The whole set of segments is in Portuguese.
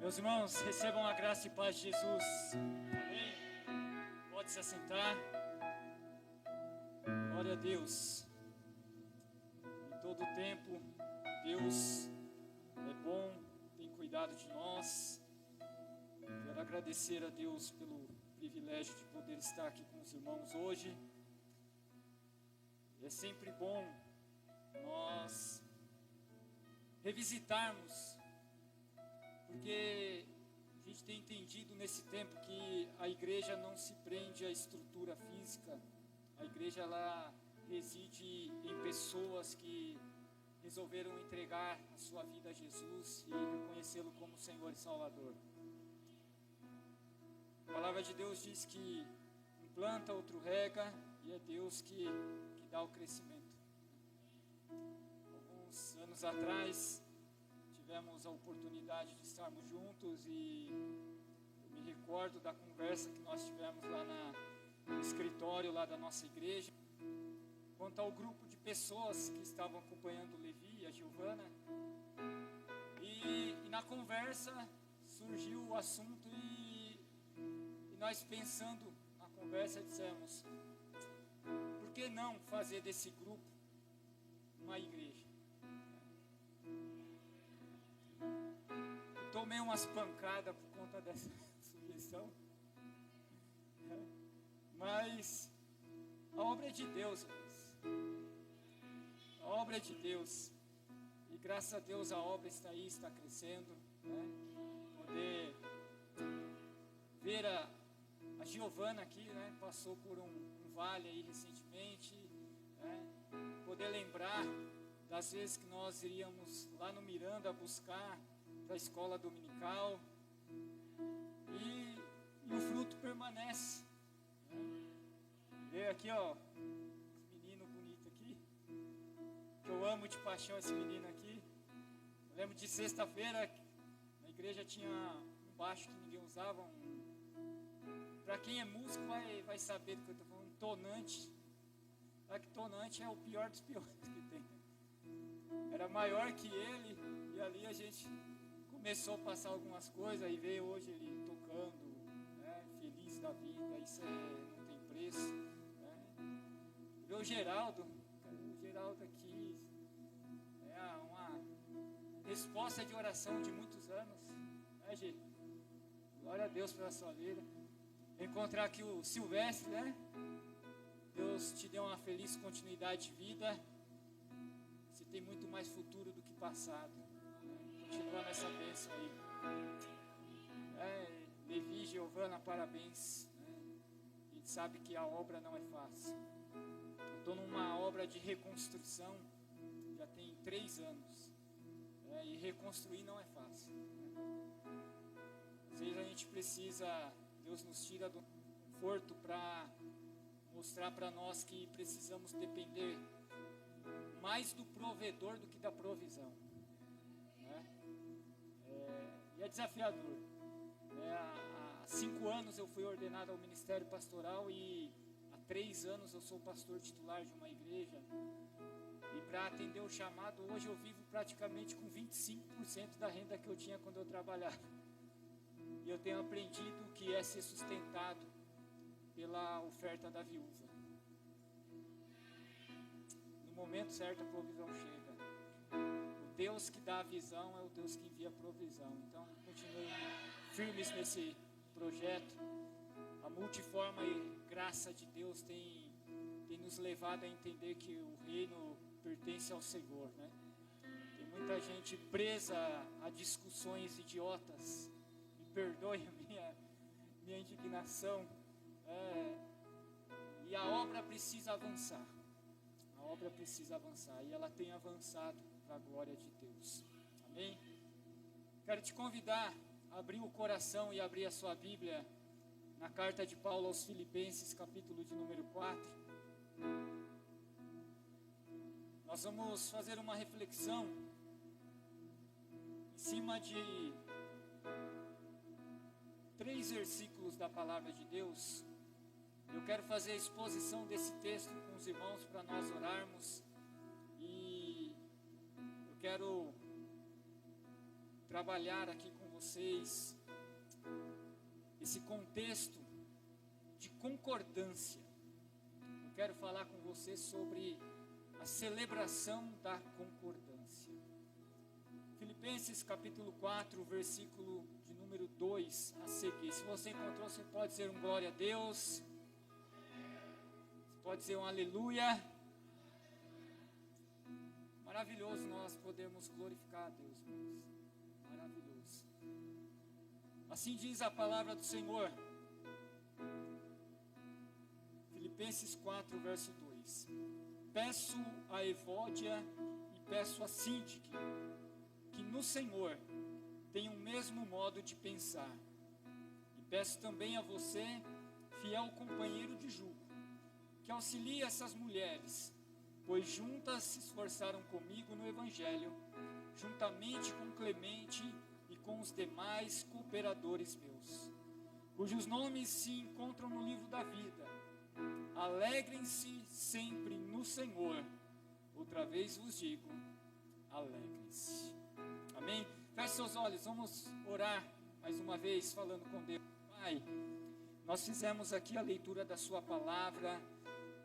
Meus irmãos, recebam a graça e paz de Jesus. Amém? Pode se assentar. Glória a Deus. Em todo o tempo, Deus é bom, tem cuidado de nós. Quero agradecer a Deus pelo privilégio de poder estar aqui com os irmãos hoje. É sempre bom nós revisitarmos, porque a gente tem entendido nesse tempo que a igreja não se prende à estrutura física. A igreja, ela reside em pessoas que resolveram entregar a sua vida a Jesus e reconhecê-lo como Senhor e Salvador. A palavra de Deus diz que um planta, outro rega, e é Deus que dá o crescimento. Alguns anos atrás tivemos a oportunidade de estarmos juntos e eu me recordo da conversa que nós tivemos lá no escritório lá da nossa igreja, quanto ao grupo de pessoas que estavam acompanhando o Levi e a Giovana, e na conversa surgiu o assunto e nós, pensando na conversa, dissemos: por que não fazer desse grupo uma igreja? Tomei umas pancadas por conta dessa sugestão, mas a obra é de Deus, irmãos. A obra é de Deus, e graças a Deus a obra está aí, está crescendo, né? Poder ver a Giovana aqui, né? Passou por um vale aí recentemente, né? Poder lembrar das vezes que nós iríamos lá no Miranda buscar para a escola dominical, e o fruto permanece, né? Ver aqui, ó, esse menino bonito aqui, que eu amo de paixão, esse menino aqui. Eu lembro de sexta-feira, na igreja tinha um baixo que ninguém usava, para quem é músico vai saber do que eu estou falando, um tonante. Sabe que tonante é o pior dos piores que tem. Era maior que ele, e ali a gente começou a passar algumas coisas, e veio hoje ele tocando, né, feliz da vida. Isso não tem preço, né? Ver o Geraldo aqui, é uma resposta de oração de muitos anos, né, Gê? Glória a Deus pela sua vida. Encontrar aqui o Silvestre, né? Deus te deu uma feliz continuidade de vida. Você tem muito mais futuro do que passado, né? Continua nessa bênção aí. Levi e Giovana, parabéns, né? A gente sabe que a obra não é fácil. Eu estou numa obra de reconstrução, já tem 3 anos, né? E reconstruir não é fácil, né? Às vezes a gente precisa, Deus nos tira do conforto para mostrar para nós que precisamos depender mais do provedor do que da provisão, né? E é desafiador. Há 5 anos eu fui ordenado ao ministério pastoral, e há 3 anos eu sou pastor titular de uma igreja, e para atender o chamado hoje eu vivo praticamente com 25% da renda que eu tinha quando eu trabalhava, e eu tenho aprendido o que é ser sustentado pela oferta da viúva. No momento certo a provisão chega. O Deus que dá a visão é o Deus que envia a provisão. Então continuem firmes nesse projeto. A multiforme graça de Deus tem nos levado a entender que o reino pertence ao Senhor, né? Tem muita gente presa a discussões idiotas. Me perdoe a minha indignação. E a obra precisa avançar. A obra precisa avançar, e ela tem avançado para a glória de Deus. Amém? Quero te convidar a abrir o coração e abrir a sua Bíblia na carta de Paulo aos Filipenses, capítulo de número 4. Nós vamos fazer uma reflexão em cima de 3 versículos da palavra de Deus. Eu quero fazer a exposição desse texto com os irmãos para nós orarmos, e eu quero trabalhar aqui com vocês esse contexto de concordância. Eu quero falar com você sobre a celebração da concordância. Filipenses capítulo 4, versículo de número 2 a seguir. Se você encontrou, você pode dizer um glória a Deus. Você pode dizer um aleluia. Maravilhoso nós podemos glorificar a Deus, irmãos. Maravilhoso. Assim diz a palavra do Senhor. Filipenses 4, verso 2. Peço a Evódia e peço a Síntique que no Senhor tenham o mesmo modo de pensar. E peço também a você, fiel companheiro de jugo, que auxilie essas mulheres, pois juntas se esforçaram comigo no Evangelho, juntamente com Clemente e com os demais cooperadores meus, cujos nomes se encontram no livro da vida. Alegrem-se sempre no Senhor. Outra vez vos digo, alegrem-se. Amém? Feche seus olhos, vamos orar mais uma vez falando com Deus. Pai, nós fizemos aqui a leitura da sua palavra,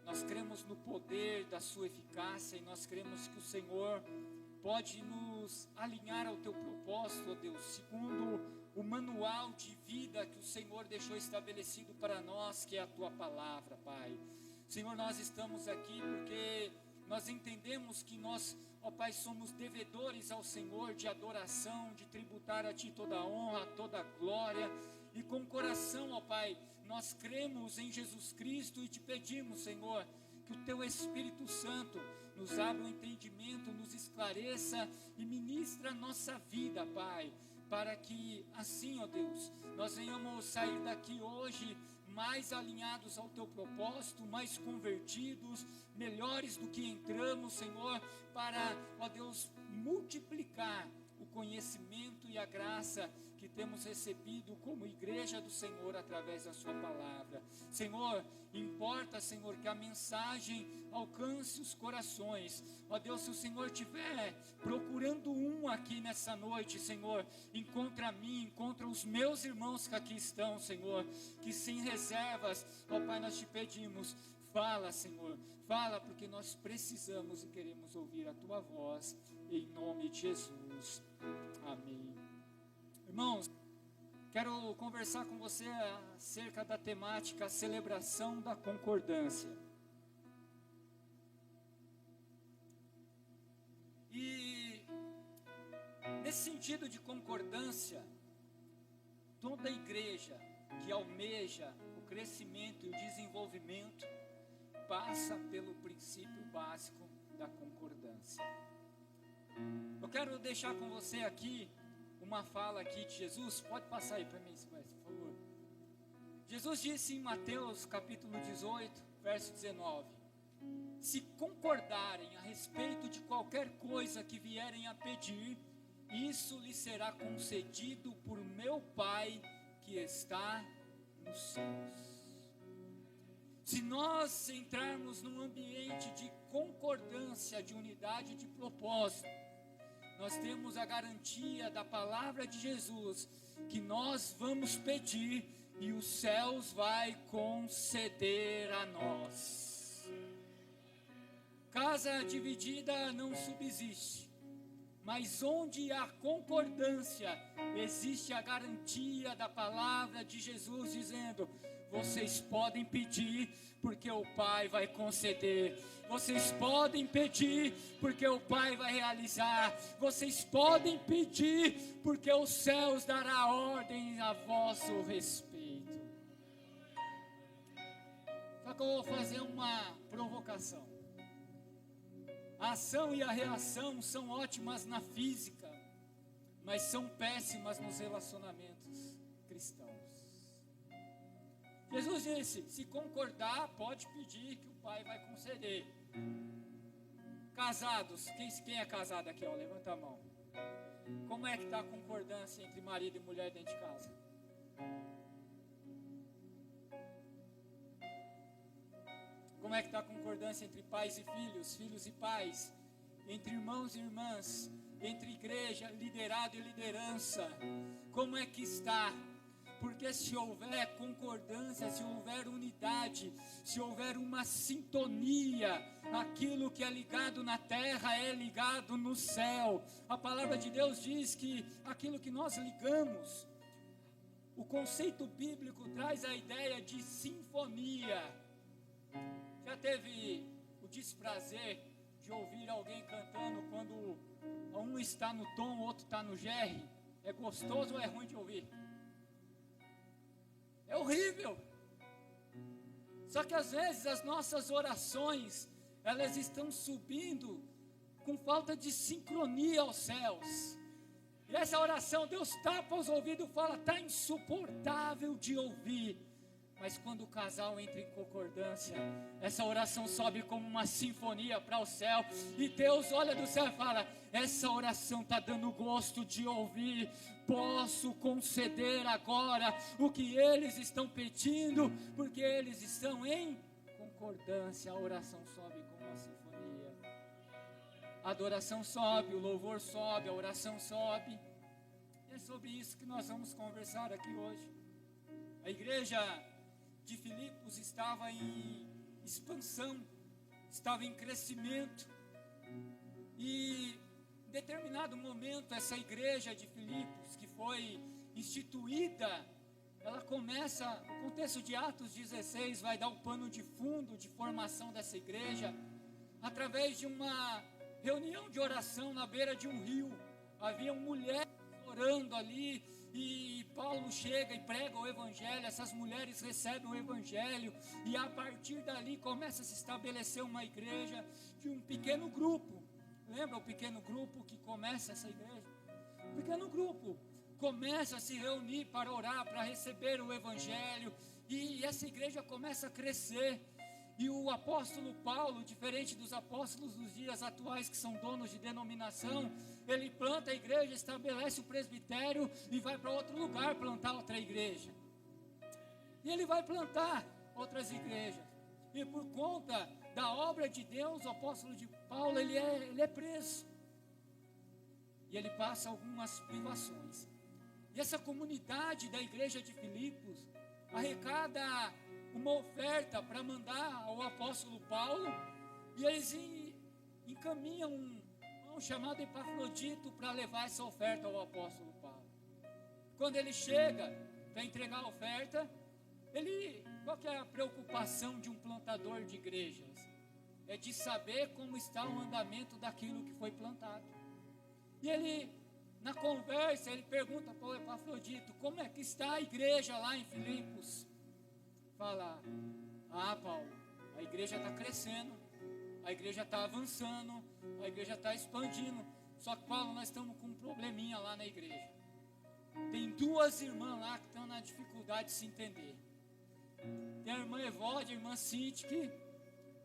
nós cremos no poder da sua eficácia e nós cremos que o Senhor pode nos alinhar ao teu propósito, ó Deus, segundo o manual de vida que o Senhor deixou estabelecido para nós, que é a tua palavra, Pai. Senhor, nós estamos aqui porque nós entendemos que nós, ó Pai, somos devedores ao Senhor de adoração, de tributar a Ti toda a honra, toda a glória, e com o coração, ó Pai, nós cremos em Jesus Cristo e te pedimos, Senhor, que o Teu Espírito Santo nos abra o entendimento, nos esclareça e ministre a nossa vida, Pai, para que assim, ó Deus, nós venhamos sair daqui hoje mais alinhados ao Teu propósito, mais convertidos, melhores do que entramos, Senhor, para, ó Deus, multiplicar o conhecimento e a graça que temos recebido como igreja do Senhor através da sua palavra. Senhor, importa, Senhor, que a mensagem alcance os corações. Ó Deus, se o Senhor estiver procurando um aqui nessa noite, Senhor, encontra a mim, encontra os meus irmãos que aqui estão, Senhor, que sem reservas, ó Pai, nós te pedimos, fala, Senhor, fala, porque nós precisamos e queremos ouvir a Tua voz, em nome de Jesus. Amém. Irmãos, quero conversar com você acerca da temática celebração da concordância. E nesse sentido de concordância, toda igreja que almeja o crescimento e o desenvolvimento passa pelo princípio básico da concordância. Eu quero deixar com você aqui uma fala aqui de Jesus. Pode passar aí para mim, por favor. Jesus disse em Mateus capítulo 18, verso 19: se concordarem a respeito de qualquer coisa que vierem a pedir, isso lhes será concedido por meu Pai que está nos céus. Se nós entrarmos num ambiente de concordância, de unidade de propósito, nós temos a garantia da palavra de Jesus, que nós vamos pedir e os céus vai conceder a nós. Casa dividida não subsiste, mas onde há concordância, existe a garantia da palavra de Jesus dizendo: vocês podem pedir, porque o Pai vai conceder. Vocês podem pedir, porque o Pai vai realizar. Vocês podem pedir, porque os céus dará ordem a vosso respeito. Só que eu vou fazer uma provocação. A ação e a reação são ótimas na física, mas são péssimas nos relacionamentos cristãos. Jesus disse: se concordar, pode pedir que o Pai vai conceder. Casados, quem é casado aqui? Ó, levanta a mão. Como é que está a concordância entre marido e mulher dentro de casa? Como é que está a concordância entre pais e filhos, filhos e pais, entre irmãos e irmãs, entre igreja, liderado e liderança? Como é que está? Porque se houver concordância, se houver unidade, se houver uma sintonia, aquilo que é ligado na terra é ligado no céu. A palavra de Deus diz que aquilo que nós ligamos, o conceito bíblico traz a ideia de sinfonia. Já teve o desprazer de ouvir alguém cantando quando um está no tom, o outro está no GR? É gostoso ou é ruim de ouvir? É horrível. Só que às vezes as nossas orações, elas estão subindo com falta de sincronia aos céus. E essa oração, Deus tapa os ouvidos e fala, está insuportável de ouvir. Mas quando o casal entra em concordância, essa oração sobe como uma sinfonia para o céu. E Deus olha do céu e fala, essa oração está dando gosto de ouvir. Posso conceder agora o que eles estão pedindo, porque eles estão em concordância. A oração sobe como uma sinfonia. A adoração sobe, o louvor sobe, a oração sobe. E é sobre isso que nós vamos conversar aqui hoje. A igreja de Filipos estava em expansão, estava em crescimento, e em determinado momento essa igreja de Filipos, que foi instituída, ela começa, o contexto de Atos 16 vai dar o pano de fundo de formação dessa igreja, através de uma reunião de oração na beira de um rio. Havia mulheres orando ali, e Paulo chega e prega o evangelho. Essas mulheres recebem o evangelho, e a partir dali começa a se estabelecer uma igreja de um pequeno grupo. Lembra o pequeno grupo que começa essa igreja? O pequeno grupo começa a se reunir para orar, para receber o evangelho, e essa igreja começa a crescer. E o apóstolo Paulo, diferente dos apóstolos dos dias atuais que são donos de denominação, ele planta a igreja, estabelece o presbitério e vai para outro lugar plantar outra igreja. E ele vai plantar outras igrejas. E por conta da obra de Deus, o apóstolo de Paulo, ele é preso. E ele passa algumas privações. E essa comunidade da igreja de Filipos arrecada uma oferta para mandar ao apóstolo Paulo, e eles encaminham um chamado Epafrodito para levar essa oferta ao apóstolo Paulo. Quando ele chega para entregar a oferta, qual que é a preocupação de um plantador de igrejas? É de saber como está o andamento daquilo que foi plantado. E ele, na conversa, ele pergunta para o Epafrodito, como é que está a igreja lá em Filipos? Fala, Paulo, a igreja está crescendo, a igreja está avançando, a igreja está expandindo. Só que, Paulo, nós estamos com um probleminha lá na igreja. Tem duas irmãs lá que estão na dificuldade de se entender. Tem a irmã Evódia e a irmã Sintique.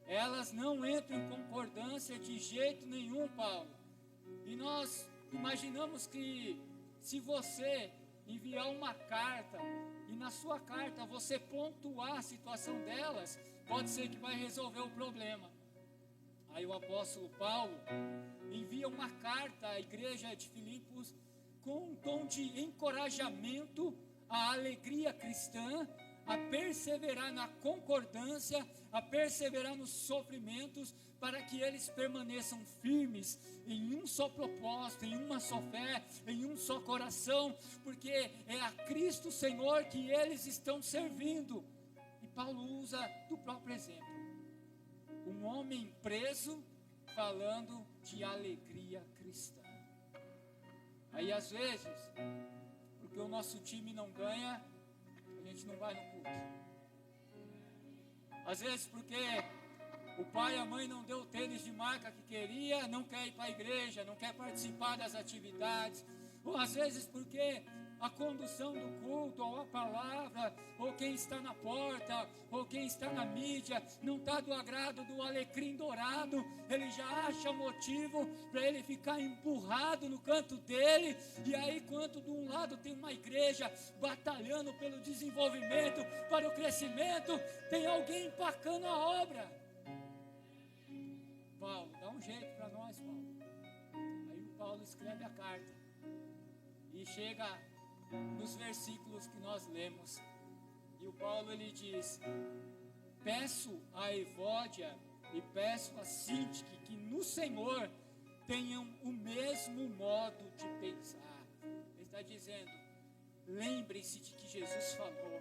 Elas não entram em concordância de jeito nenhum, Paulo. E nós imaginamos que se você enviar uma carta e na sua carta você pontuar a situação delas, pode ser que vai resolver o problema. Aí o apóstolo Paulo envia uma carta à igreja de Filipos com um tom de encorajamento à alegria cristã, a perseverar na concordância, a perseverar nos sofrimentos, para que eles permaneçam firmes em um só propósito, em uma só fé, em um só coração, porque é a Cristo Senhor que eles estão servindo. E Paulo usa do próprio exemplo, um homem preso falando de alegria cristã. Aí às vezes, porque o nosso time não ganha, a gente não vai no culto. Às vezes porque o pai e a mãe não deu o tênis de marca que queria, não quer ir para a igreja, não quer participar das atividades. Ou às vezes porque a condução do culto, ou a palavra, ou quem está na porta, ou quem está na mídia, não está do agrado do alecrim dourado, ele já acha motivo para ele ficar empurrado no canto dele. E aí, quando de um lado tem uma igreja batalhando pelo desenvolvimento, para o crescimento, tem alguém empacando a obra. Paulo, dá um jeito para nós, Paulo. Aí o Paulo escreve a carta. E chega nos versículos que nós lemos. E o Paulo ele diz: peço a Evódia e peço a Síntique que no Senhor tenham o mesmo modo de pensar. Ele está dizendo: lembrem-se de que Jesus falou,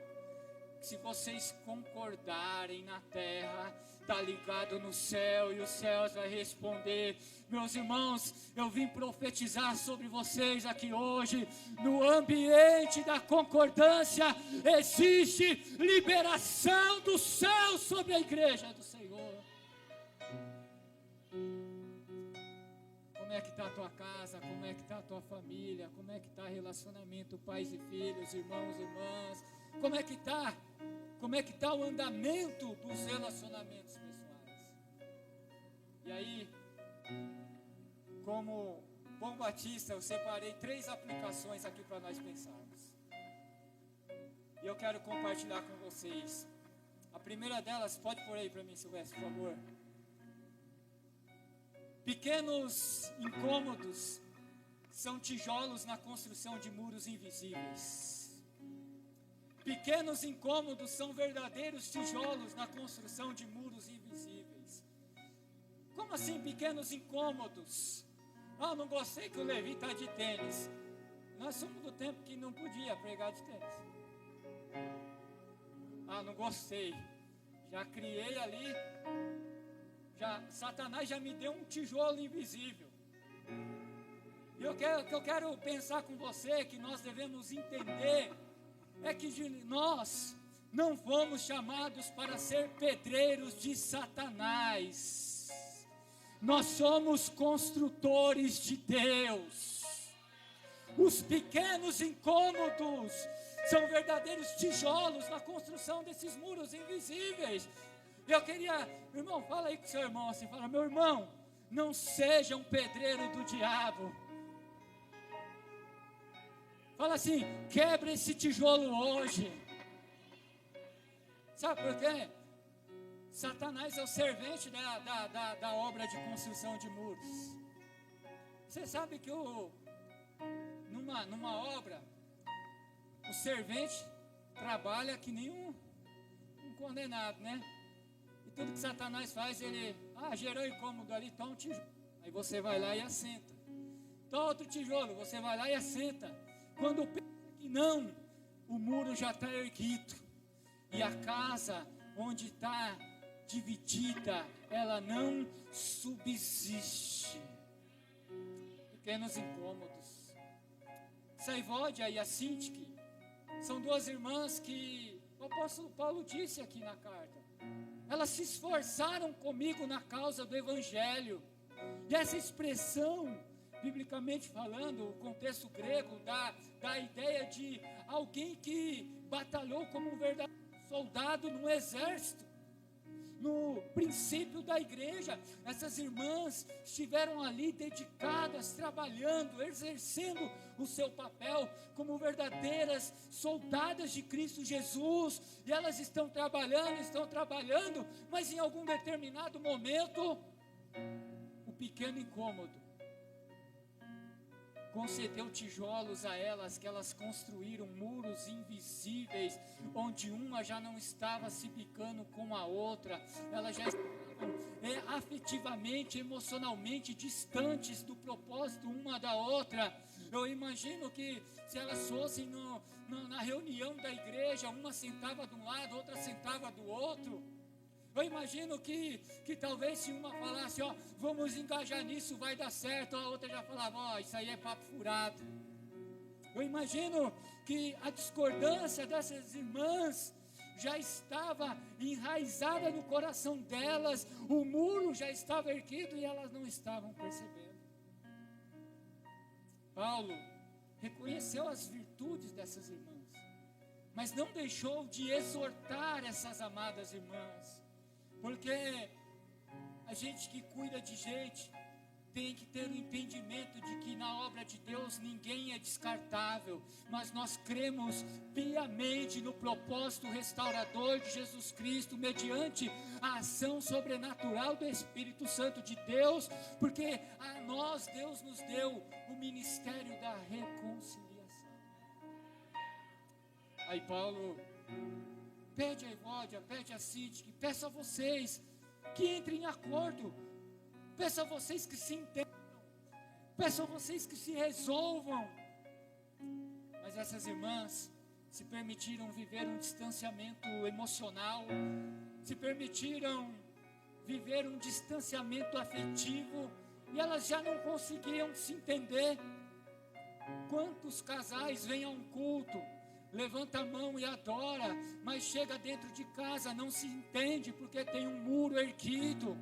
que se vocês concordarem na terra, está ligado no céu, e os céus vai responder. Meus irmãos, eu vim profetizar sobre vocês aqui hoje. No ambiente da concordância existe liberação do céu sobre a igreja do Senhor. Como é que está a tua casa? Como é que está a tua família? Como é que está relacionamento pais e filhos, irmãos e irmãs? Como é que está? Como é que está o andamento dos relacionamentos pessoais? E aí, como bom batista, eu separei 3 aplicações aqui para nós pensarmos. E eu quero compartilhar com vocês. A primeira delas, pode pôr aí para mim, Silvestre, por favor. Pequenos incômodos são tijolos na construção de muros invisíveis. Pequenos incômodos são verdadeiros tijolos na construção de muros invisíveis. Como assim pequenos incômodos? Ah, não gostei que o Levi está de tênis. Nós somos do tempo que não podia pregar de tênis. Ah, não gostei. Já criei ali. Satanás já me deu um tijolo invisível. E o que eu quero pensar com você, que nós devemos entender, é que nós não fomos chamados para ser pedreiros de Satanás. Nós somos construtores de Deus. Os pequenos incômodos são verdadeiros tijolos na construção desses muros invisíveis. Eu queria, irmão, fala aí com seu irmão assim, fala: meu irmão, não seja um pedreiro do diabo. Fala assim: quebra esse tijolo hoje. Sabe por quê? Satanás é o servente da obra de construção de muros. Você sabe que numa obra, o servente trabalha que nem um condenado, né? E tudo que Satanás faz, ele gerou incômodo ali, toma um tijolo. Aí você vai lá e assenta. Toma outro tijolo, você vai lá e assenta. Quando pensa que não, o muro já está erguido. E a casa onde está dividida, ela não subsiste. Pequenos incômodos. A Evódia e a Síntique são 2 irmãs que o apóstolo Paulo disse aqui na carta. Elas se esforçaram comigo na causa do Evangelho. E essa expressão, biblicamente falando, o contexto grego dá a ideia de alguém que batalhou como um verdadeiro soldado no exército. No princípio da igreja, essas irmãs estiveram ali dedicadas, trabalhando, exercendo o seu papel como verdadeiras soldadas de Cristo Jesus. E elas estão trabalhando, mas em algum determinado momento, o pequeno incômodo concedeu tijolos a elas, que elas construíram muros invisíveis, onde uma já não estava se bicando com a outra, elas já estavam afetivamente, emocionalmente distantes do propósito uma da outra. Eu imagino que se elas fossem na reunião da igreja, uma sentava de um lado, outra sentava do outro. Eu imagino que talvez se uma falasse, vamos engajar nisso, vai dar certo, a outra já falava, isso aí é papo furado. Eu imagino que a discordância dessas irmãs já estava enraizada no coração delas, o muro já estava erguido e elas não estavam percebendo. Paulo reconheceu as virtudes dessas irmãs, mas não deixou de exortar essas amadas irmãs. Porque a gente que cuida de gente tem que ter o entendimento de que na obra de Deus ninguém é descartável, mas nós cremos piamente no propósito restaurador de Jesus Cristo, mediante a ação sobrenatural do Espírito Santo de Deus, porque a nós Deus nos deu o ministério da reconciliação. Aí Paulo pede a Evódia, pede a Sintique, peça a vocês que entrem em acordo, peço a vocês que se entendam, peço a vocês que se resolvam. Mas essas irmãs se permitiram viver um distanciamento emocional, se permitiram viver um distanciamento afetivo, e elas já não conseguiam se entender. Quantos casais vêm a um culto, levanta a mão e adora, mas chega dentro de casa, não se entende porque tem um muro erguido.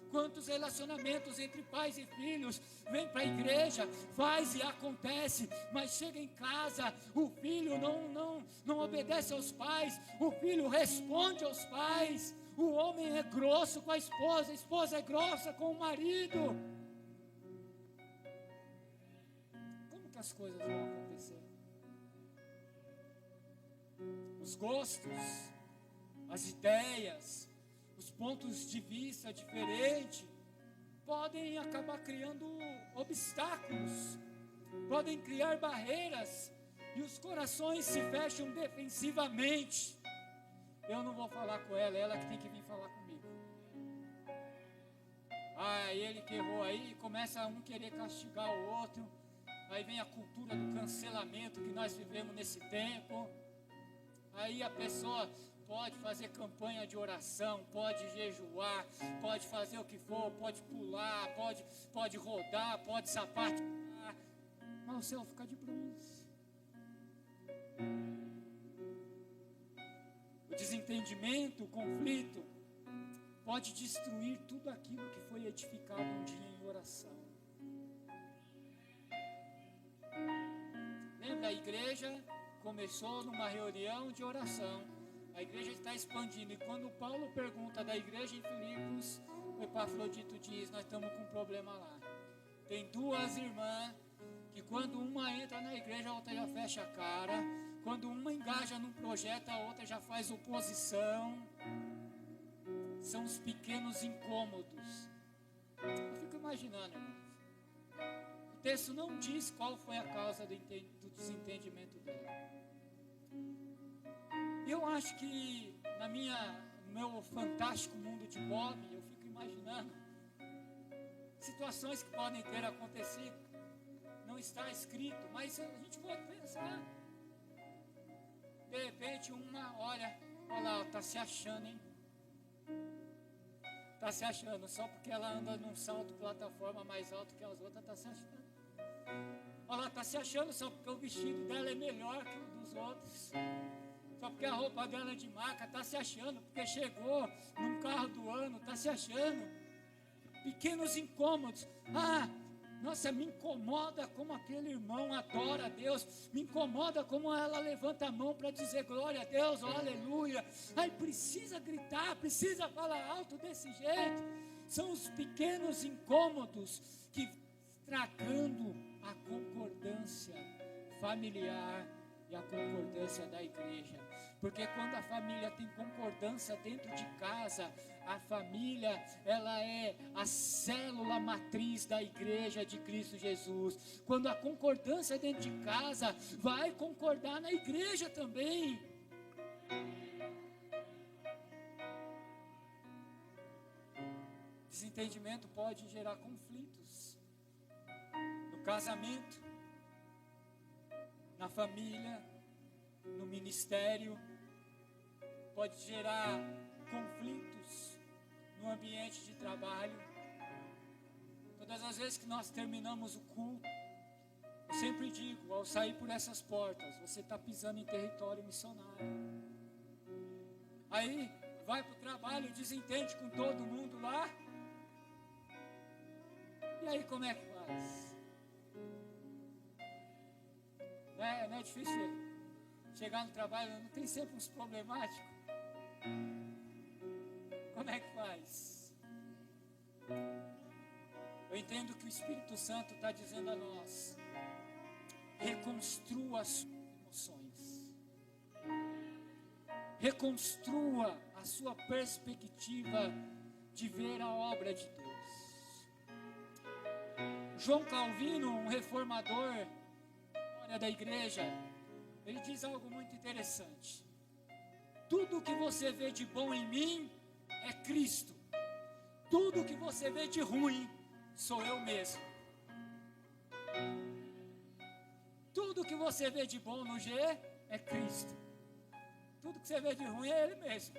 Quantos relacionamentos entre pais e filhos vêm para a igreja, faz e acontece, mas chega em casa, o filho não obedece aos pais, o filho responde aos pais, o homem é grosso com a esposa é grossa com o marido. Como que as coisas vão acontecer? Os gostos, as ideias, os pontos de vista diferentes podem acabar criando obstáculos, podem criar barreiras, e os corações se fecham defensivamente. Eu não vou falar com ela, ela que tem que vir falar comigo. Ele que errou aí, começa um querer castigar o outro, aí vem a cultura do cancelamento que nós vivemos nesse tempo. Aí a pessoa pode fazer campanha de oração, pode jejuar, pode fazer o que for, pode pular, pode rodar, pode sapatear, mas o céu fica de bronze. O desentendimento, o conflito, pode destruir tudo aquilo que foi edificado um dia em oração. Lembra, a igreja começou numa reunião de oração. A igreja está expandindo, e quando Paulo pergunta da igreja em Filipos, o Epafrodito diz: nós estamos com um problema lá. Tem duas irmãs que quando uma entra na igreja, a outra já fecha a cara. Quando uma engaja num projeto, a outra já faz oposição. São os pequenos incômodos. Eu fico imaginando, irmãos. O texto não diz qual foi a causa do desentendimento dela. Eu acho que no meu fantástico mundo de Bob, eu fico imaginando situações que podem ter acontecido. Não está escrito, mas a gente pode pensar. De repente olha lá, está se achando, hein? Está se achando, só porque ela anda num salto plataforma mais alto que as outras, está se achando. Olha lá, está se achando só porque o vestido dela é melhor que o dos outros. Só porque a roupa dela é de marca, está se achando, porque chegou num carro do ano, está se achando. Pequenos incômodos. Nossa, me incomoda como aquele irmão adora a Deus, me incomoda como ela levanta a mão para dizer glória a Deus, oh, aleluia. Precisa gritar, precisa falar alto desse jeito. São os pequenos incômodos que estragando a concordância familiar e a concordância da igreja. Porque quando a família tem concordância dentro de casa, a família, ela é a célula matriz da igreja de Cristo Jesus. Quando a concordância é dentro de casa, vai concordar na igreja também. Desentendimento pode gerar conflitos no casamento, na família, no ministério, pode gerar conflitos no ambiente de trabalho. Todas as vezes que nós terminamos o culto, eu sempre digo, ao sair por essas portas, você está pisando em território missionário. Aí vai para o trabalho, desentende com todo mundo lá, e aí como é que faz? Não é difícil chegar no trabalho, não tem sempre uns problemáticos? Como é que faz? Eu entendo que o Espírito Santo está dizendo a nós: reconstrua as suas emoções, reconstrua a sua perspectiva de ver a obra de Deus. João Calvino, um reformador da igreja, ele diz algo muito interessante: tudo que você vê de bom em mim é Cristo, tudo que você vê de ruim sou eu mesmo. Tudo que você vê de bom no G é Cristo, tudo que você vê de ruim é Ele mesmo.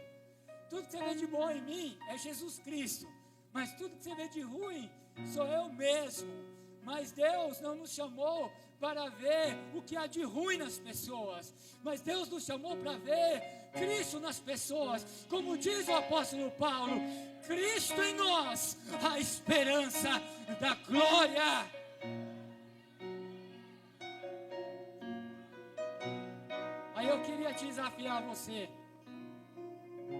Tudo que você vê de bom em mim é Jesus Cristo, mas tudo que você vê de ruim sou eu mesmo. Mas Deus não nos chamou para ver o que há de ruim nas pessoas, mas Deus nos chamou para ver Cristo nas pessoas. Como diz o apóstolo Paulo: Cristo em nós, a esperança da glória. Aí eu queria desafiar você,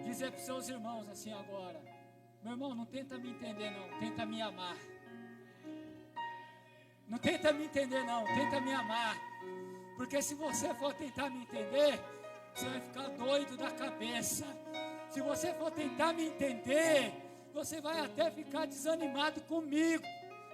dizer para os seus irmãos assim agora: meu irmão, não tenta me entender não, tenta me amar. Não tenta me entender não, tenta me amar. Porque se você for tentar me entender, você vai ficar doido da cabeça. Se você for tentar me entender, você vai até ficar desanimado comigo.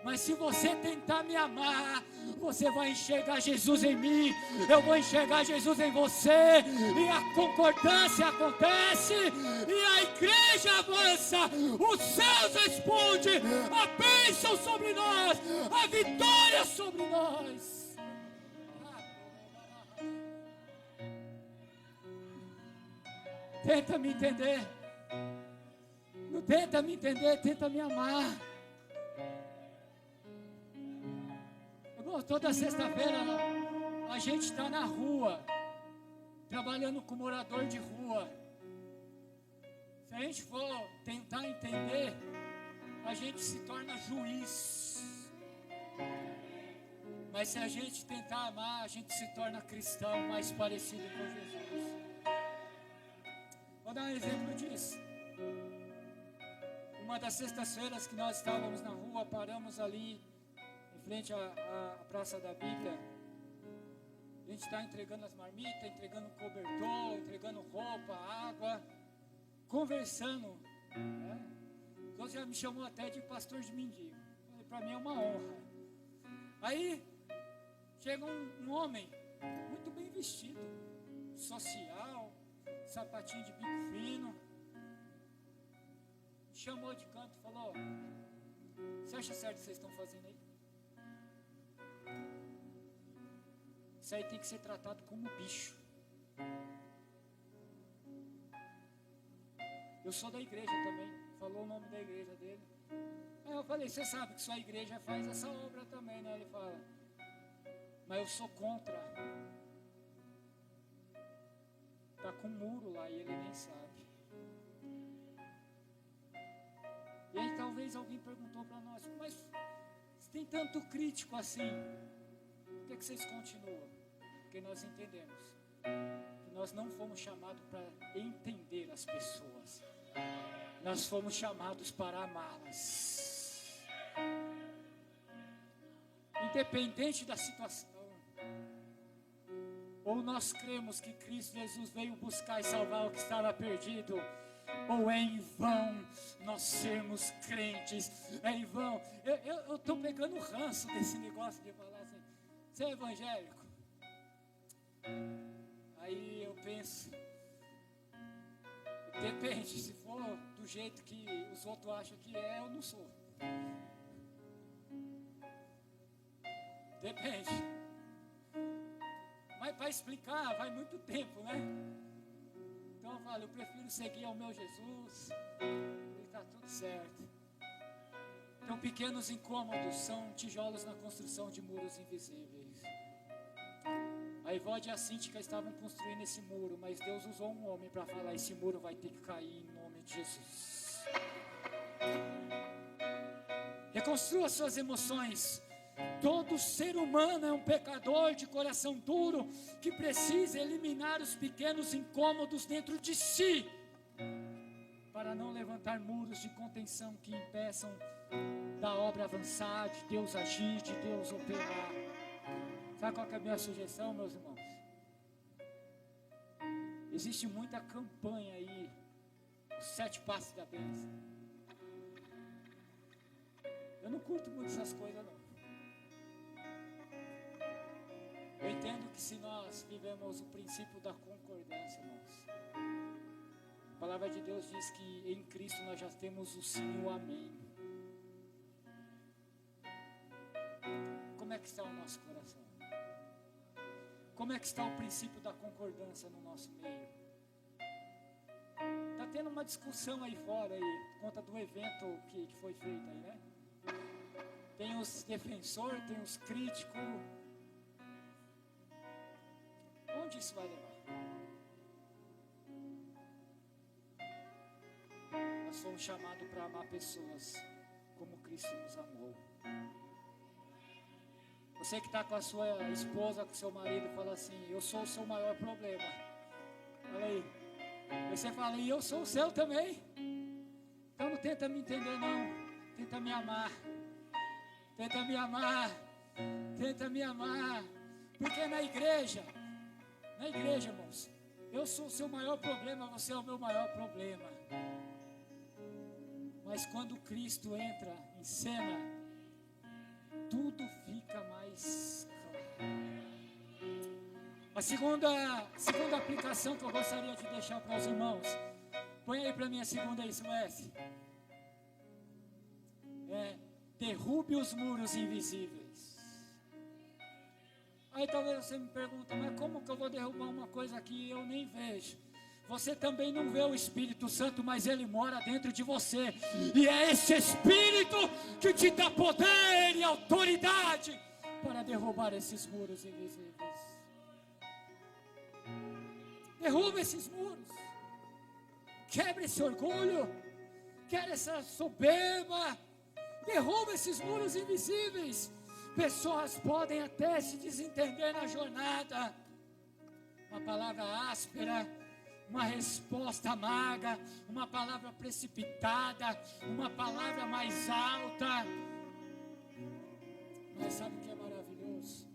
Mas se você tentar me amar, você vai enxergar Jesus em mim, eu vou enxergar Jesus em você, e a concordância acontece, e a igreja avança, os céus respondem, a bênção sobre nós, a vitória sobre nós. Tenta me entender, não tenta me entender, tenta me amar. Toda sexta-feira a gente está na rua, trabalhando com morador de rua. Se a gente for tentar entender, a gente se torna juiz. Mas se a gente tentar amar, a gente se torna cristão, mais parecido com Jesus. Vou dar um exemplo disso. Uma das sextas-feiras que nós estávamos na rua, paramos ali frente à Praça da Bíblia. A gente está entregando as marmitas, entregando cobertor, entregando roupa, água, conversando, né? Deus já me chamou até de pastor de mendigo. Para mim é uma honra. Aí chega um homem muito bem vestido, social, sapatinho de bico fino, me chamou de canto e falou: você acha certo o que vocês estão fazendo aí? Isso aí tem que ser tratado como bicho. Eu sou da igreja também. Falou o nome da igreja dele. Aí eu falei: você sabe que sua igreja faz essa obra também, né? Ele fala: mas eu sou contra. Está com um muro lá e ele nem sabe. E aí talvez alguém perguntou para nós: mas se tem tanto crítico assim, por que vocês continuam? Porque nós entendemos que nós não fomos chamados para entender as pessoas, nós fomos chamados para amá-las. Independente da situação, ou nós cremos que Cristo Jesus veio buscar e salvar o que estava perdido, ou é em vão nós sermos crentes, é em vão. Eu estou pegando ranço desse negócio de falar assim: você é evangélico? Aí eu penso, depende, se for do jeito que os outros acham que é, eu não sou. Depende. Mas para explicar vai muito tempo, né? Então eu falo: eu prefiro seguir ao meu Jesus, e está tudo certo. Então pequenos incômodos são tijolos na construção de muros invisíveis. A Ivode e a Cíntica estavam construindo esse muro, mas Deus usou um homem para falar: esse muro vai ter que cair em nome de Jesus. Reconstrua suas emoções. Todo ser humano é um pecador de coração duro, que precisa eliminar os pequenos incômodos dentro de si, para para não levantar muros de contenção que impeçam da obra avançar, de Deus agir, de Deus operar. Sabe qual que é a minha sugestão, meus irmãos? Existe muita campanha aí, os 7 passos da bênção. Eu não curto muito essas coisas, não. Eu entendo que se nós vivemos o princípio da concordância, irmãos, a palavra de Deus diz que em Cristo nós já temos o sim e o amém. Como é que está o nosso coração? Como é que está o princípio da concordância no nosso meio? Está tendo uma discussão aí fora, aí, por conta do evento que foi feito aí, né? Tem os defensores, tem os críticos. Onde isso vai levar? Nós fomos chamados para amar pessoas como Cristo nos amou. Você que está com a sua esposa, com o seu marido, fala assim: eu sou o seu maior problema. Olha aí. Aí você fala: e eu sou o seu também. Então não tenta me entender, não. Tenta me amar. Tenta me amar. Tenta me amar. Porque na igreja, irmãos, eu sou o seu maior problema, você é o meu maior problema. Mas quando Cristo entra em cena, tudo fica mais claro. A segunda aplicação que eu gostaria de deixar para os irmãos, põe aí para mim a segunda, isso, F. Derrube os muros invisíveis. Aí talvez você me pergunta: mas como que eu vou derrubar uma coisa que eu nem vejo? Você também não vê o Espírito Santo, mas ele mora dentro de você. E é esse Espírito que te dá poder e autoridade para derrubar esses muros invisíveis. Derruba esses muros. Quebre esse orgulho. Quebre essa soberba. Derruba esses muros invisíveis. Pessoas podem até se desentender na jornada. Uma palavra áspera, uma resposta amarga, uma palavra precipitada, uma palavra mais alta. Mas sabe o que é maravilhoso?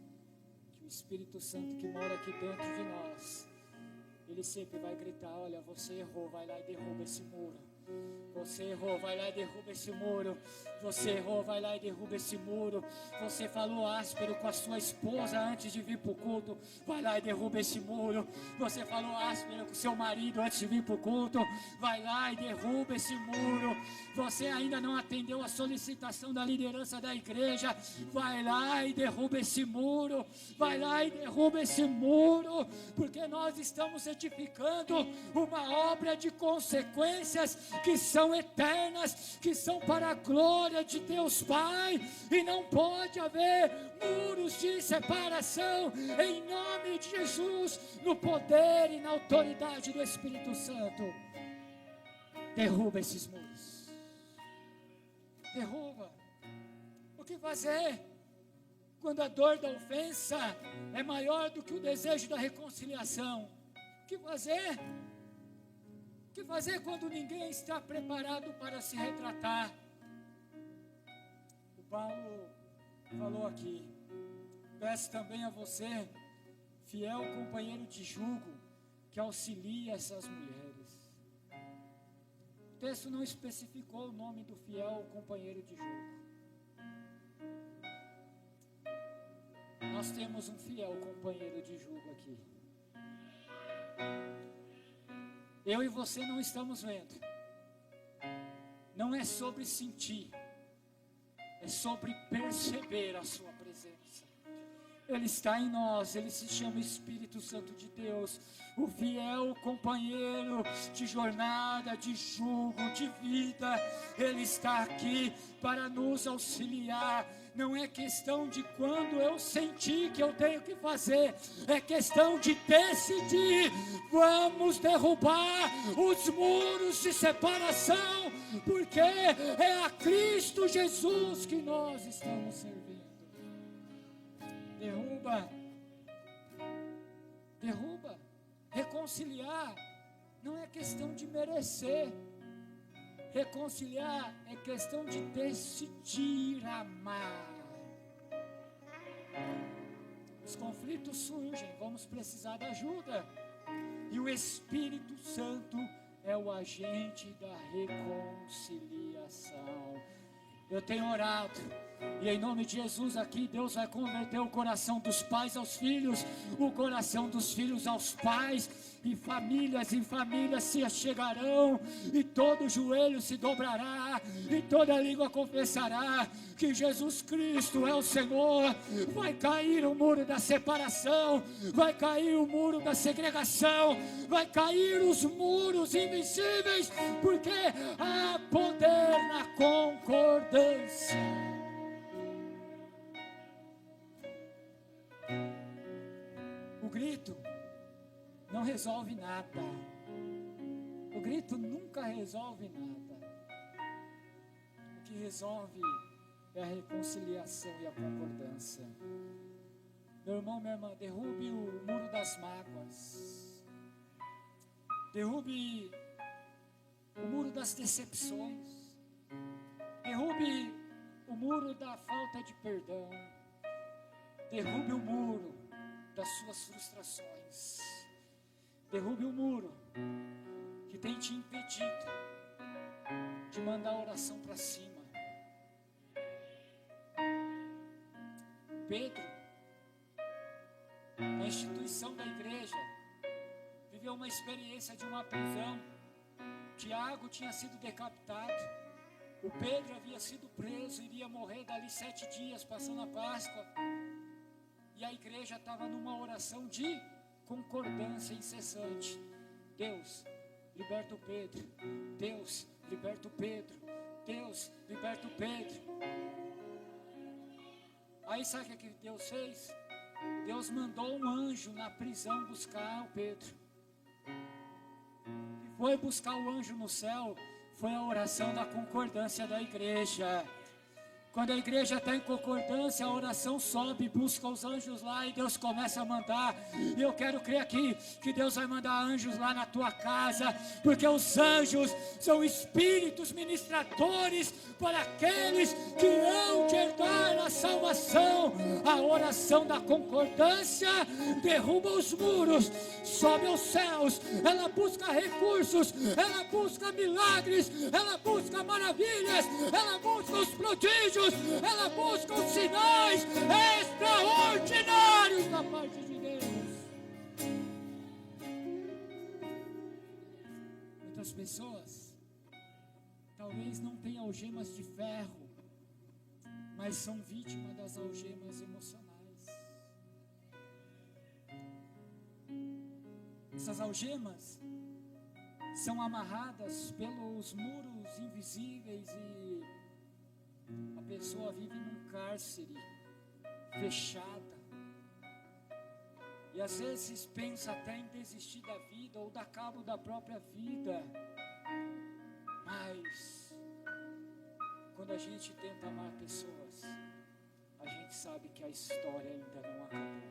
Que o Espírito Santo que mora aqui dentro de nós, ele sempre vai gritar: olha, você errou, vai lá e derruba esse muro. Você errou, vai lá e derruba esse muro. Você errou, vai lá e derruba esse muro. Você falou áspero com a sua esposa antes de vir para o culto, vai lá e derruba esse muro. Você falou áspero com o seu marido antes de vir para o culto, vai lá e derruba esse muro. Você ainda não atendeu a solicitação da liderança da igreja, vai lá e derruba esse muro. Vai lá e derruba esse muro, porque nós estamos edificando uma obra de consequências que são eternas, que são para a glória de Deus Pai, e não pode haver muros de separação, em nome de Jesus, no poder e na autoridade do Espírito Santo. Derruba esses muros, derruba. O que fazer quando a dor da ofensa é maior do que o desejo da reconciliação? O que fazer? O que fazer quando ninguém está preparado para se retratar? O Paulo falou aqui: peço também a você, fiel companheiro de jugo, que auxilie essas mulheres. O texto não especificou o nome do fiel companheiro de jugo. Nós temos um fiel companheiro de jugo aqui. Eu e você não estamos vendo. Não é sobre sentir, é sobre perceber a sua presença. Ele está em nós, ele se chama Espírito Santo de Deus, o fiel companheiro de jornada, de jugo, de vida. Ele está aqui para nos auxiliar. Não é questão de quando eu sentir que eu tenho que fazer, é questão de decidir. Vamos derrubar os muros de separação, porque é a Cristo Jesus que nós estamos servindo. Derruba. Reconciliar não é questão de merecer, Reconciliar é questão de decidir amar. Os conflitos surgem, vamos precisar de ajuda. E o Espírito Santo é o agente da reconciliação. Eu tenho orado, e em nome de Jesus aqui, Deus vai converter o coração dos pais aos filhos, o coração dos filhos aos pais, e famílias se achegarão, e todo joelho se dobrará, e toda língua confessará que Jesus Cristo é o Senhor. Vai cair o muro da separação, vai cair o muro da segregação, vai cair os muros invisíveis, porque há poder na concordância. O grito não resolve nada. O grito nunca resolve nada. O que resolve é a reconciliação e a concordância. Meu irmão, minha irmã, derrube o muro das mágoas. Derrube o muro das decepções. Derrube o muro da falta de perdão. Derrube o muro das suas frustrações. Derrube o muro que tem te impedido de mandar a oração para cima. Pedro, na instituição da igreja, viveu uma experiência de uma prisão. Tiago tinha sido decapitado. O Pedro havia sido preso, iria morrer dali 7 dias, passando a Páscoa. E a igreja estava numa oração de concordância incessante. Deus, liberta o Pedro. Deus, liberta o Pedro. Deus, liberta o Pedro. Aí sabe o que Deus fez? Deus mandou um anjo na prisão buscar o Pedro. E foi buscar o anjo no céu. Foi a oração da concordância da igreja. Quando a igreja está em concordância, a oração sobe, busca os anjos lá e Deus começa a mandar. E eu quero crer aqui que Deus vai mandar anjos lá na tua casa, porque os anjos são espíritos ministradores para aqueles que hão de herdar a salvação. A oração da concordância derruba os muros, sobe aos céus, ela busca recursos, ela busca milagres, ela busca maravilhas, ela busca os prodígios, ela busca os sinais extraordinários da parte de Deus. Muitas pessoas talvez não tenham algemas de ferro, mas são vítimas das algemas emocionais. Essas algemas são amarradas pelos muros invisíveis e a pessoa vive num cárcere fechada. E às vezes pensa até em desistir da vida ou dar cabo da própria vida. Mas quando a gente tenta amar pessoas, a gente sabe que a história ainda não acabou.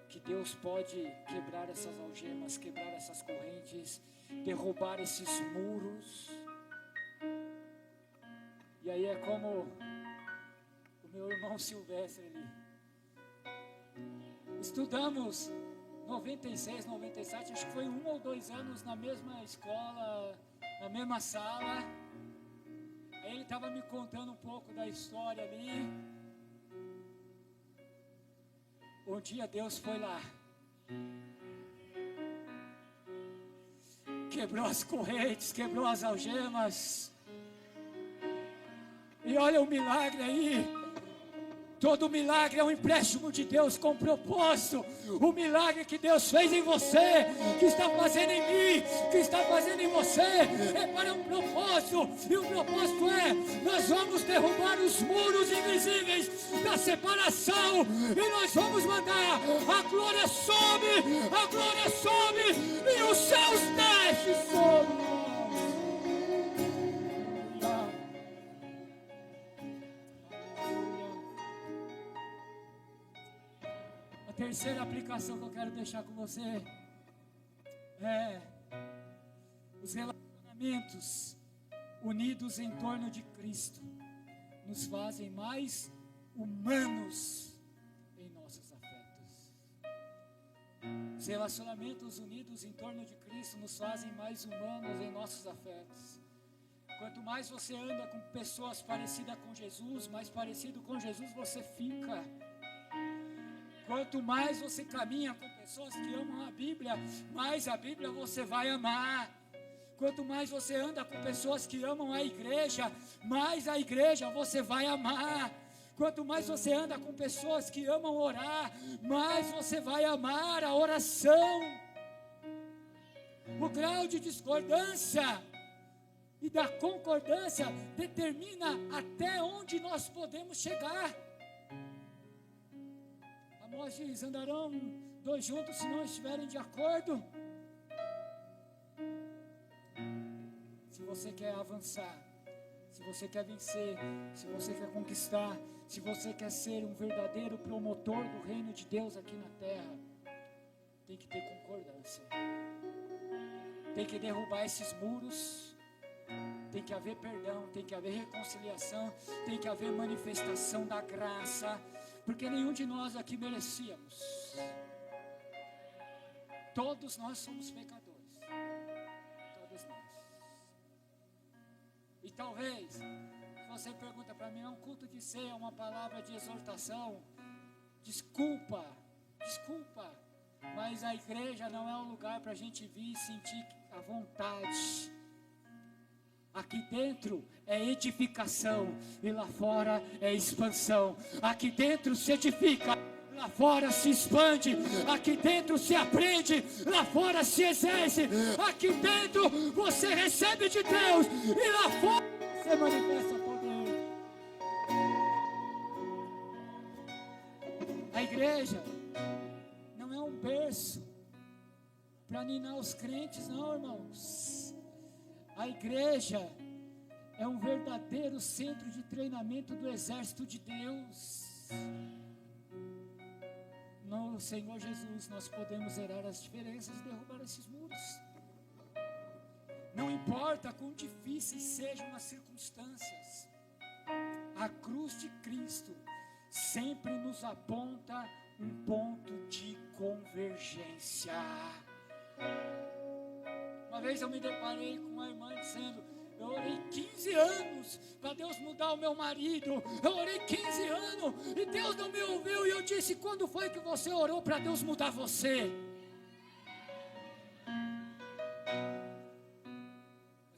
Que Deus pode quebrar essas algemas, quebrar essas correntes, derrubar esses muros. E aí é como o meu irmão Silvestre ali. Estudamos 96, 97, acho que foi 1 ou 2 anos na mesma escola, na mesma sala. Aí ele estava me contando um pouco da história ali. Um dia Deus foi lá, quebrou as correntes, quebrou as algemas. E olha o milagre aí. Todo milagre é um empréstimo de Deus com propósito. O milagre que Deus fez em você, que está fazendo em mim, que está fazendo em você, é para um propósito. E o propósito é: nós vamos derrubar os muros invisíveis da separação, e nós vamos mandar a glória sobe, e os céus descem sobre nós. A terceira aplicação que eu quero deixar com você é os relacionamentos relacionamentos unidos em torno de Cristo nos fazem mais humanos em nossos afetos. Os relacionamentos unidos em torno de Cristo nos fazem mais humanos em nossos afetos. Quanto mais você anda com pessoas parecidas com Jesus, mais parecido com Jesus você fica. Quanto mais você caminha com pessoas que amam a Bíblia, mais a Bíblia você vai amar. Quanto mais você anda com pessoas que amam a igreja, mais a igreja você vai amar. Quanto mais você anda com pessoas que amam orar, mais você vai amar a oração. O grau de discordância e da concordância determina até onde nós podemos chegar. Amós diz: andarão dois juntos se não estiverem de acordo. Se você quer avançar, se você quer vencer, se você quer conquistar, se você quer ser um verdadeiro promotor do reino de Deus aqui na terra, tem que ter concordância. Tem que derrubar esses muros. Tem que haver perdão, tem que haver reconciliação, tem que haver manifestação da graça, porque nenhum de nós aqui merecíamos. Todos nós somos pecadores. Todos nós. E talvez, se você pergunta para mim, é um culto de ceia, uma palavra de exortação, desculpa, mas a igreja não é um lugar para a gente vir e sentir a vontade. Aqui dentro é edificação e lá fora é expansão. Aqui dentro se edifica, lá fora se expande. Aqui dentro se aprende, lá fora se exerce. Aqui dentro você recebe de Deus e lá fora você manifesta poder. A igreja não é um berço para ninar os crentes, não, irmãos. A igreja é um verdadeiro centro de treinamento do exército de Deus. No Senhor Jesus nós podemos zerar as diferenças e derrubar esses muros. Não importa quão difíceis sejam as circunstâncias, a cruz de Cristo sempre nos aponta um ponto de convergência. Uma vez eu me deparei com uma irmã dizendo: eu orei 15 anos para Deus mudar o meu marido. Eu orei 15 anos e Deus não me ouviu. E eu disse: quando foi que você orou para Deus mudar você?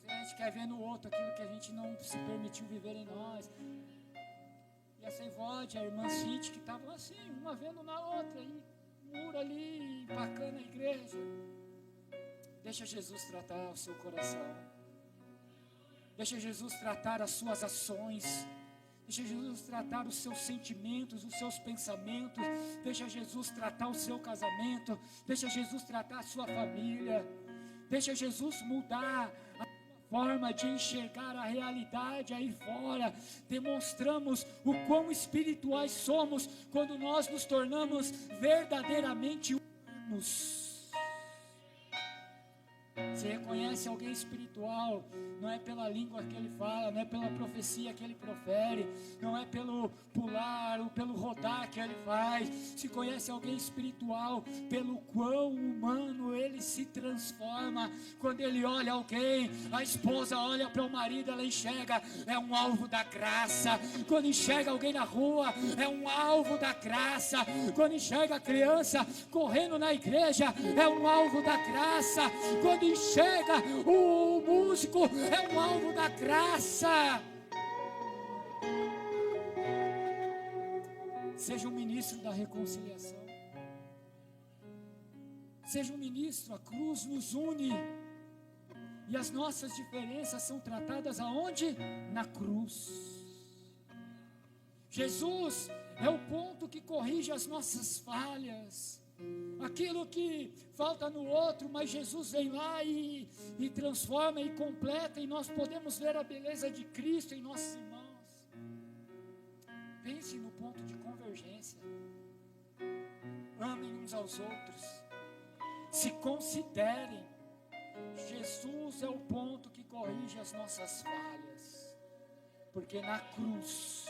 Mas a gente quer ver no outro aquilo que a gente não se permitiu viver em nós. E a Seivode, a irmã Cíntia, que estavam assim, uma vendo na outra, e muro ali, empacando a igreja. Deixa Jesus tratar o seu coração. Deixa Jesus tratar as suas ações. Deixa Jesus tratar os seus sentimentos, os seus pensamentos. Deixa Jesus tratar o seu casamento. Deixa Jesus tratar a sua família. Deixa Jesus mudar a forma de enxergar a realidade aí fora. Demonstramos o quão espirituais somos quando nós nos tornamos verdadeiramente humanos. Você reconhece alguém espiritual, não é pela língua que ele fala, não é pela profecia que ele profere, não é pelo pular ou pelo rodar que ele faz. Se conhece alguém espiritual pelo quão humano ele se transforma. Quando ele olha alguém, a esposa olha para o marido, ela enxerga, é um alvo da graça. Quando enxerga alguém na rua, é um alvo da graça. Quando enxerga a criança correndo na igreja, é um alvo da graça. Quando enxerga o músico, é um alvo da graça. Seja um ministro da reconciliação. Seja um ministro, a cruz nos une. E as nossas diferenças são tratadas aonde? Na cruz. Jesus é o ponto que corrige as nossas falhas. Aquilo que falta no outro, mas Jesus vem lá e transforma e completa, e nós podemos ver a beleza de Cristo em nossos irmãos. Pense no ponto de convergência. Amem uns aos outros. Se considerem. Jesus é o ponto que corrige as nossas falhas, porque na cruz,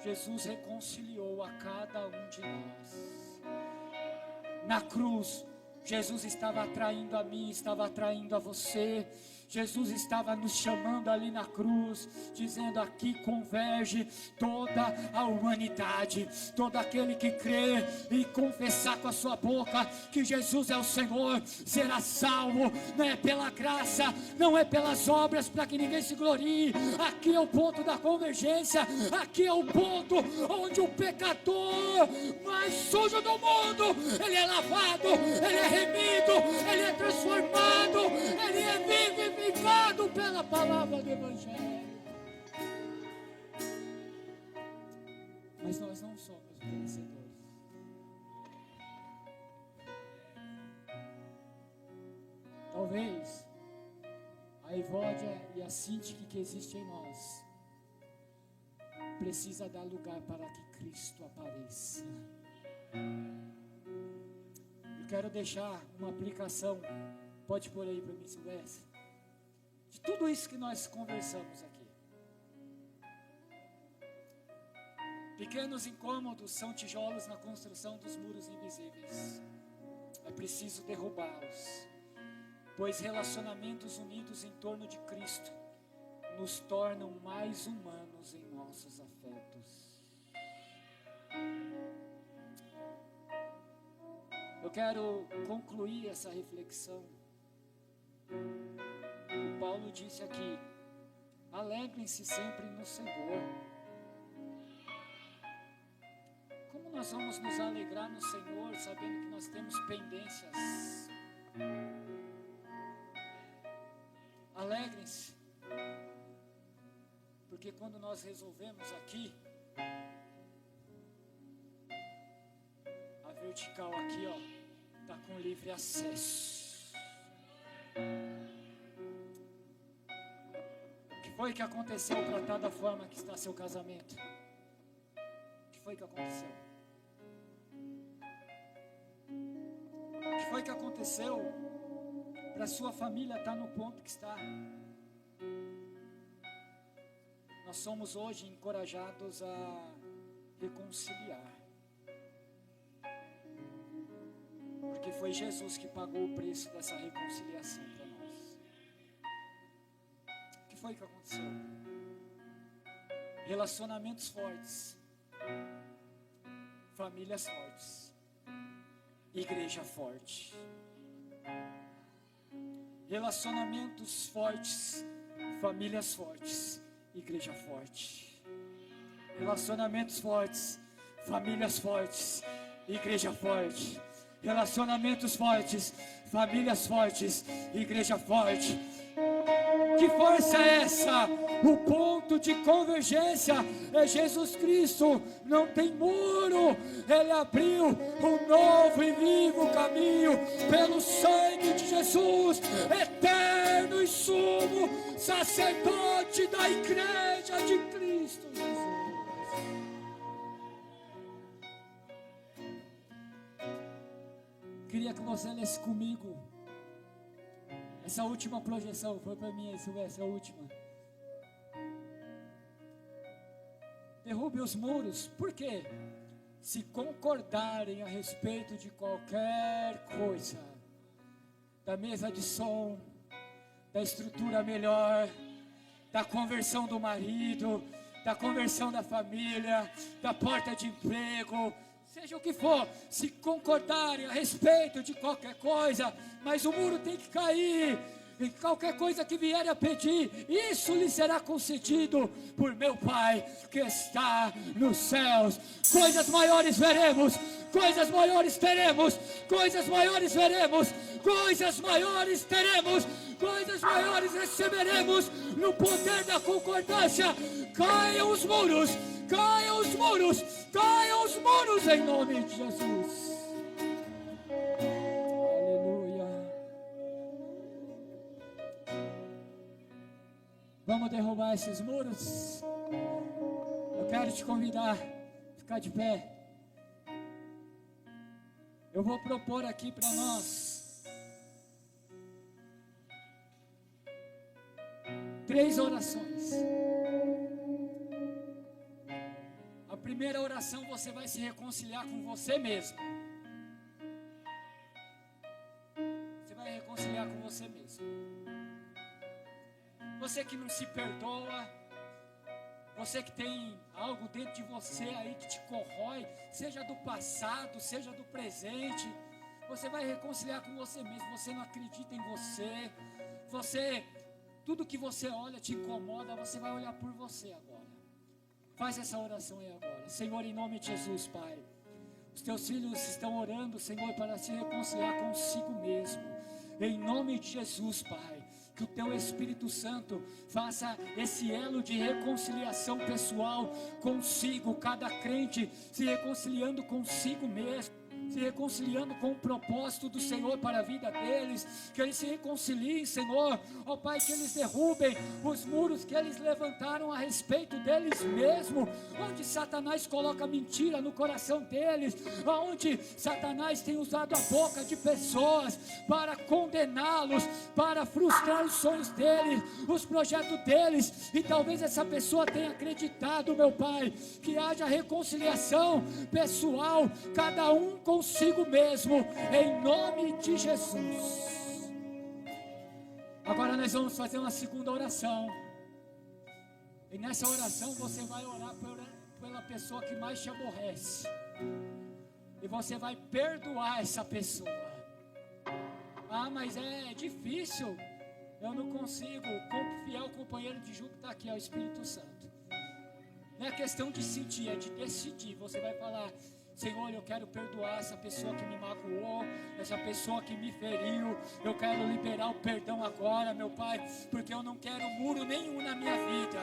Jesus reconciliou a cada um de nós. Na cruz, Jesus estava atraindo a mim, estava atraindo a você. Jesus estava nos chamando ali na cruz, dizendo: aqui converge toda a humanidade. Todo aquele que crê e confessar com a sua boca que Jesus é o Senhor, será salvo. Não é pela graça, não é pelas obras, para que ninguém se glorie. Aqui é o ponto da convergência. Aqui é o ponto onde o pecador mais sujo do mundo, ele é lavado, ele é remido, ele é transformado, ele é vivificado pela palavra do Evangelho. Mas nós não somos vencedores. Talvez a Evódia e a Síntica que existe em nós precisa dar lugar para que Cristo apareça. Eu quero deixar uma aplicação, pode pôr aí para mim, Silvestre, de tudo isso que nós conversamos aqui. Pequenos incômodos são tijolos na construção dos muros invisíveis. É preciso derrubá-los, pois relacionamentos unidos em torno de Cristo nos tornam mais humanos em nossos afetos. Eu quero concluir essa reflexão. O Paulo disse aqui: alegrem-se sempre no Senhor. Como nós vamos nos alegrar no Senhor, sabendo que nós temos pendências? Alegrem-se, porque quando nós resolvemos aqui, a vertical aqui, ó, está com livre acesso. O que foi que aconteceu para estar da forma que está seu casamento? O que foi que aconteceu? O que foi que aconteceu para sua família estar no ponto que está? Nós somos hoje encorajados a reconciliar, porque foi Jesus que pagou o preço dessa reconciliação para nós. O que foi que aconteceu? Relacionamentos fortes, famílias fortes, igreja forte. Relacionamentos fortes, famílias fortes, igreja forte. Relacionamentos fortes, famílias fortes, igreja forte. Relacionamentos fortes, famílias fortes, igreja forte. Que força é essa? O ponto de convergência é Jesus Cristo. Não tem muro. Ele abriu um novo e vivo caminho pelo sangue de Jesus, eterno e sumo sacerdote da igreja de Cristo Jesus. Queria que você lesse comigo essa última projeção. Foi para mim essa última. Derrube os muros. Por quê? Se concordarem a respeito de qualquer coisa, da mesa de som, da estrutura melhor, da conversão do marido, da conversão da família, da porta de emprego, seja o que for, se concordarem a respeito de qualquer coisa, mas o muro tem que cair. E qualquer coisa que vierem a pedir, isso lhe será concedido por meu Pai que está nos céus. Coisas maiores veremos, coisas maiores teremos, coisas maiores veremos, coisas maiores teremos, coisas maiores receberemos no poder da concordância. Caiam os muros, caiam os muros, caiam os muros em nome de Jesus. Vamos derrubar esses muros? Eu quero te convidar a ficar de pé. Eu vou propor aqui para nós 3 orações. A primeira oração, você vai se reconciliar com você mesmo. Você vai reconciliar com você mesmo. Você que não se perdoa, você que tem algo dentro de você aí que te corrói, seja do passado, seja do presente, você vai reconciliar com você mesmo. Você não acredita em você, tudo que você olha te incomoda, você vai olhar por você agora. Faz essa oração aí agora. Senhor, em nome de Jesus, Pai, os teus filhos estão orando, Senhor, para se reconciliar consigo mesmo. Em nome de Jesus, Pai, que o teu Espírito Santo faça esse elo de reconciliação pessoal consigo, cada crente se reconciliando consigo mesmo, se reconciliando com o propósito do Senhor para a vida deles, que eles se reconciliem, Senhor, ó Pai, que eles derrubem os muros que eles levantaram a respeito deles mesmos, onde Satanás coloca mentira no coração deles, onde Satanás tem usado a boca de pessoas para condená-los, para frustrar os sonhos deles, os projetos deles, e talvez essa pessoa tenha acreditado, meu Pai, que haja reconciliação pessoal, cada um consigo mesmo, em nome de Jesus. Agora nós vamos fazer uma segunda oração, e nessa oração você vai orar pela pessoa que mais te aborrece, e você vai perdoar essa pessoa. Ah, mas é difícil, eu não consigo. O fiel companheiro de junto está aqui, é o Espírito Santo. Não é questão de sentir, é de decidir. Você vai falar: Senhor, eu quero perdoar essa pessoa que me magoou, essa pessoa que me feriu. Eu quero liberar o perdão agora, meu Pai, porque eu não quero muro nenhum na minha vida.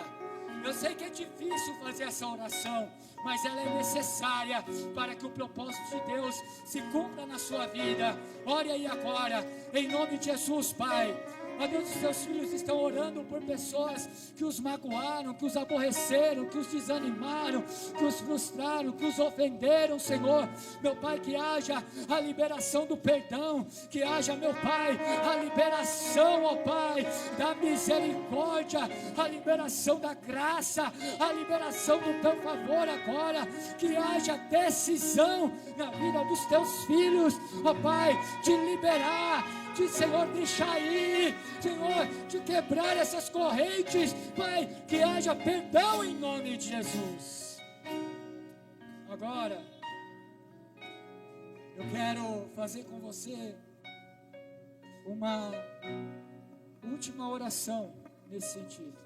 Eu sei que é difícil fazer essa oração, mas ela é necessária para que o propósito de Deus se cumpra na sua vida. Ore aí agora, em nome de Jesus, Pai. Ó Deus, os seus filhos estão orando por pessoas que os magoaram, que os aborreceram, que os desanimaram, que os frustraram, que os ofenderam, Senhor. Meu Pai, que haja a liberação do perdão, que haja, meu Pai, a liberação, ó Pai, da misericórdia, a liberação da graça, a liberação do teu favor agora, que haja decisão na vida dos teus filhos, ó Pai, de liberar, de, Senhor, deixar ir, Senhor, de quebrar essas correntes, Pai, que haja perdão em nome de Jesus. Agora, eu quero fazer com você uma última oração nesse sentido.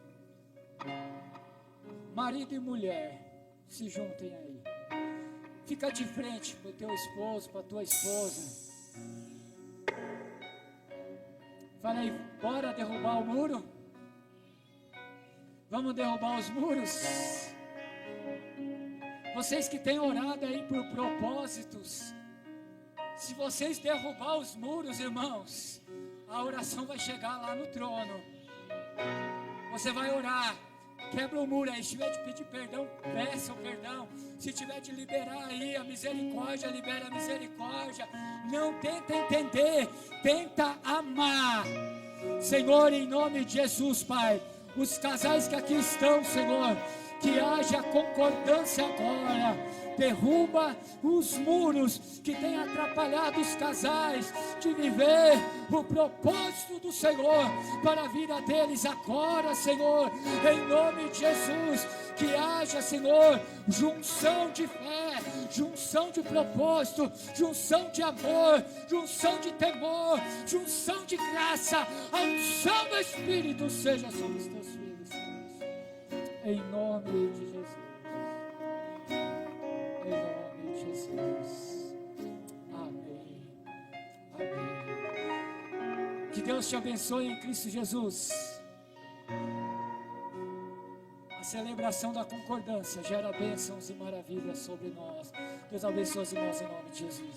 Marido e mulher, se juntem aí. Fica de frente para o teu esposo, para a tua esposa. Fala aí, bora derrubar o muro? Vamos derrubar os muros? Vocês que têm orado aí por propósitos, se vocês derrubar os muros, irmãos, a oração vai chegar lá no trono. Você vai orar, quebra o muro aí. Se tiver de pedir perdão, peça o perdão. Se tiver de liberar aí a misericórdia, libera a misericórdia. Não tenta entender, tenta amar. Senhor, em nome de Jesus, Pai, os casais que aqui estão, Senhor, que haja concordância agora. Derruba os muros que têm atrapalhado os casais de viver o propósito do Senhor para a vida deles agora, Senhor, em nome de Jesus. Que haja, Senhor, junção de fé, junção de propósito, junção de amor, junção de temor, junção de graça. A unção do Espírito seja sobre os teus filhos, em nome de Jesus. Em nome de Jesus. Amém. Amém. Que Deus te abençoe em Cristo Jesus. A celebração da concordância gera bênçãos e maravilhas sobre nós. Deus abençoe os irmãos em nome de Jesus.